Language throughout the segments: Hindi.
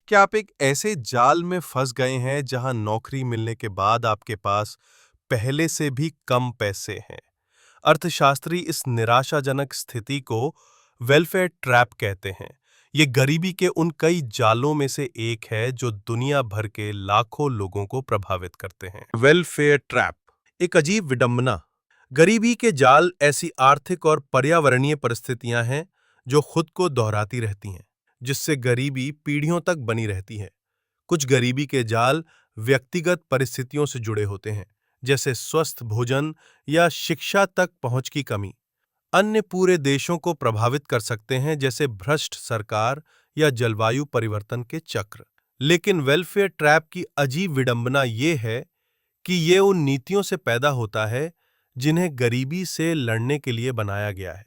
क्या आप एक ऐसे जाल में फंस गए हैं जहां नौकरी मिलने के बाद आपके पास पहले से भी कम पैसे हैं? अर्थशास्त्री इस निराशाजनक स्थिति को वेलफेयर ट्रैप कहते हैं। ये गरीबी के उन कई जालों में से एक है जो दुनिया भर के लाखों लोगों को प्रभावित करते हैं। वेलफेयर ट्रैप एक अजीब विडंबना। गरीबी के जाल ऐसी आर्थिक और पर्यावरणीय परिस्थितियां हैं जो खुद को दोहराती रहती हैं, जिससे गरीबी पीढ़ियों तक बनी रहती है। कुछ गरीबी के जाल व्यक्तिगत परिस्थितियों से जुड़े होते हैं, जैसे स्वस्थ भोजन या शिक्षा तक पहुंच की कमी। अन्य पूरे देशों को प्रभावित कर सकते हैं, जैसे भ्रष्ट सरकार या जलवायु परिवर्तन के चक्र। लेकिन वेलफेयर ट्रैप की अजीब विडंबना ये है कि ये उन नीतियों से पैदा होता है जिन्हें गरीबी से लड़ने के लिए बनाया गया है।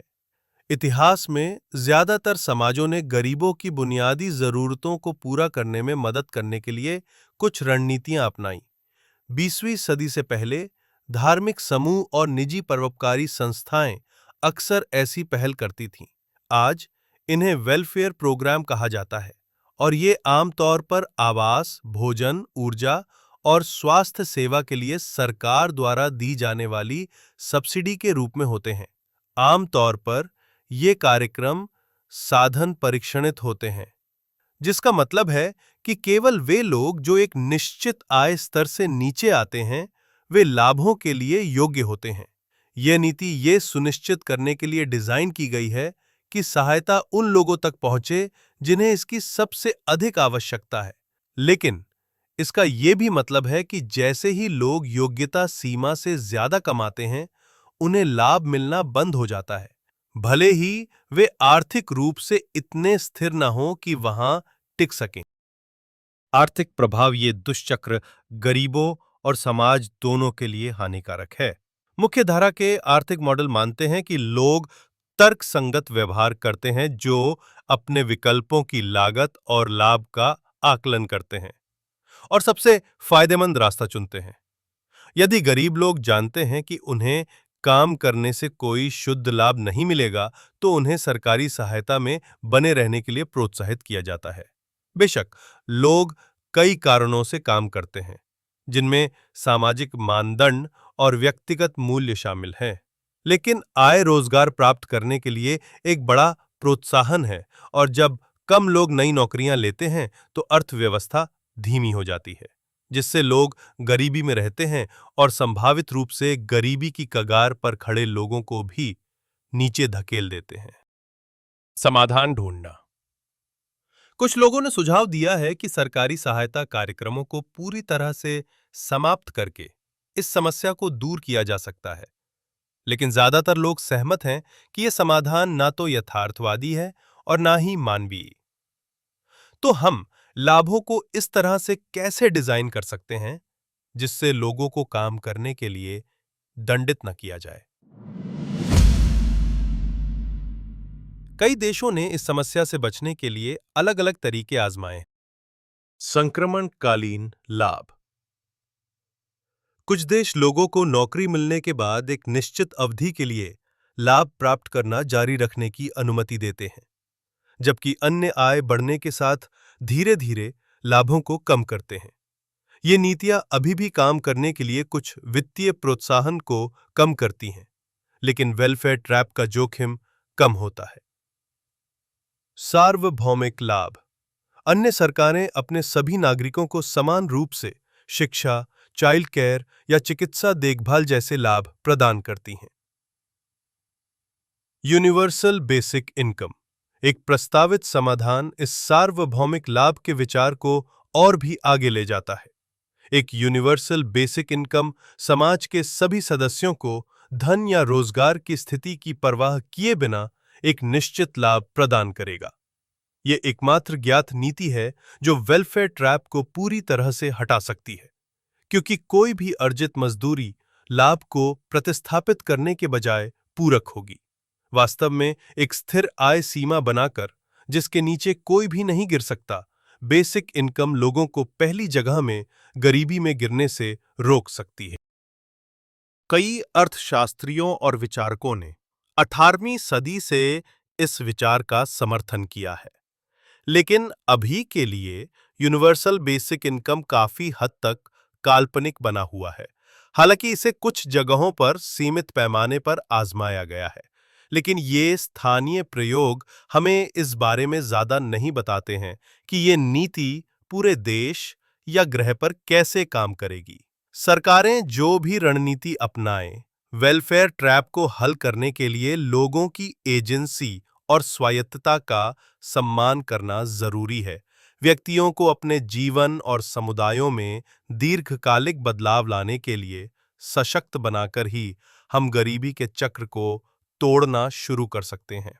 इतिहास में ज्यादातर समाजों ने गरीबों की बुनियादी जरूरतों को पूरा करने में मदद करने के लिए कुछ रणनीतियां अपनाई। 20वीं सदी से पहले धार्मिक समूह और निजी परोपकारी संस्थाएं अक्सर ऐसी पहल करती थीं। आज इन्हें वेलफेयर प्रोग्राम कहा जाता है और ये आमतौर पर आवास, भोजन, ऊर्जा और स्वास्थ्य सेवा के लिए सरकार द्वारा दी जाने वाली सब्सिडी के रूप में होते हैं। आमतौर पर ये कार्यक्रम साधन परीक्षणित होते हैं, जिसका मतलब है कि केवल वे लोग जो एक निश्चित आय स्तर से नीचे आते हैं, वे लाभों के लिए योग्य होते हैं। यह नीति ये सुनिश्चित करने के लिए डिजाइन की गई है कि सहायता उन लोगों तक पहुंचे जिन्हें इसकी सबसे अधिक आवश्यकता है। लेकिन इसका यह भी मतलब है कि जैसे ही लोग योग्यता सीमा से ज्यादा कमाते हैं, उन्हें लाभ मिलना बंद हो जाता है, भले ही वे आर्थिक रूप से इतने स्थिर न हों कि वहां टिक सकें। आर्थिक प्रभाव ये दुष्चक्र गरीबों और समाज दोनों के लिए हानिकारक है। मुख्यधारा के आर्थिक मॉडल मानते हैं कि लोग तर्कसंगत व्यवहार करते हैं, जो अपने विकल्पों की लागत और लाभ का आकलन करते हैं और सबसे फायदेमंद रास्ता चुनते हैं। यदि गरीब लोग जानते हैं कि उन्हें काम करने से कोई शुद्ध लाभ नहीं मिलेगा, तो उन्हें सरकारी सहायता में बने रहने के लिए प्रोत्साहित किया जाता है। बेशक लोग कई कारणों से काम करते हैं, जिनमें सामाजिक मानदंड और व्यक्तिगत मूल्य शामिल हैं, लेकिन आय रोजगार प्राप्त करने के लिए एक बड़ा प्रोत्साहन है, और जब कम लोग नई नौकरियां लेते हैं तो अर्थव्यवस्था धीमी हो जाती है, जिससे लोग गरीबी में रहते हैं और संभावित रूप से गरीबी की कगार पर खड़े लोगों को भी नीचे धकेल देते हैं। समाधान ढूंढना। कुछ लोगों ने सुझाव दिया है कि सरकारी सहायता कार्यक्रमों को पूरी तरह से समाप्त करके इस समस्या को दूर किया जा सकता है, लेकिन ज्यादातर लोग सहमत हैं कि यह समाधान ना तो यथार्थवादी है और ना ही मानवीय। तो हम लाभों को इस तरह से कैसे डिजाइन कर सकते हैं जिससे लोगों को काम करने के लिए दंडित न किया जाए? कई देशों ने इस समस्या से बचने के लिए अलग-अलग तरीके आजमाए। संक्रमणकालीन लाभ। कुछ देश लोगों को नौकरी मिलने के बाद एक निश्चित अवधि के लिए लाभ प्राप्त करना जारी रखने की अनुमति देते हैं, जबकि अन्य आय बढ़ने के साथ धीरे-धीरे लाभों को कम करते हैं। ये नीतियां अभी भी काम करने के लिए कुछ वित्तीय प्रोत्साहन को कम करती हैं, लेकिन वेलफेयर ट्रैप का जोखिम कम होता है। सार्वभौमिक लाभ। अन्य सरकारें अपने सभी नागरिकों को समान रूप से शिक्षा, चाइल्ड केयर या चिकित्सा देखभाल जैसे लाभ प्रदान करती हैं। Universal basic income. एक प्रस्तावित समाधान इस सार्वभौमिक लाभ के विचार को और भी आगे ले जाता है। एक यूनिवर्सल बेसिक इनकम समाज के सभी सदस्यों को धन या रोजगार की स्थिति की परवाह किए बिना एक निश्चित लाभ प्रदान करेगा। यह एकमात्र ज्ञात नीति है जो वेलफेयर ट्रैप को पूरी तरह से हटा सकती है, क्योंकि कोई भी अर्जित मजदूरी लाभ को प्रतिस्थापित करने के बजाय पूरक होगी। वास्तव में एक स्थिर आय सीमा बनाकर, जिसके नीचे कोई भी नहीं गिर सकता, बेसिक इनकम लोगों को पहली जगह में गरीबी में गिरने से रोक सकती है। कई अर्थशास्त्रियों और विचारकों ने 18वीं सदी से इस विचार का समर्थन किया है, लेकिन अभी के लिए यूनिवर्सल बेसिक इनकम काफी हद तक काल्पनिक बना हुआ है। हालांकि इसे कुछ जगहों पर सीमित पैमाने पर आजमाया गया है, लेकिन ये स्थानीय प्रयोग हमें इस बारे में ज्यादा नहीं बताते हैं कि ये नीति पूरे देश या ग्रह पर कैसे काम करेगी। सरकारें जो भी रणनीति अपनाएं, वेलफेयर ट्रैप को हल करने के लिए लोगों की एजेंसी और स्वायत्तता का सम्मान करना जरूरी है। व्यक्तियों को अपने जीवन और समुदायों में दीर्घकालिक बदलाव लाने के लिए सशक्त बनाकर ही हम गरीबी के चक्र को तोड़ना शुरू कर सकते हैं।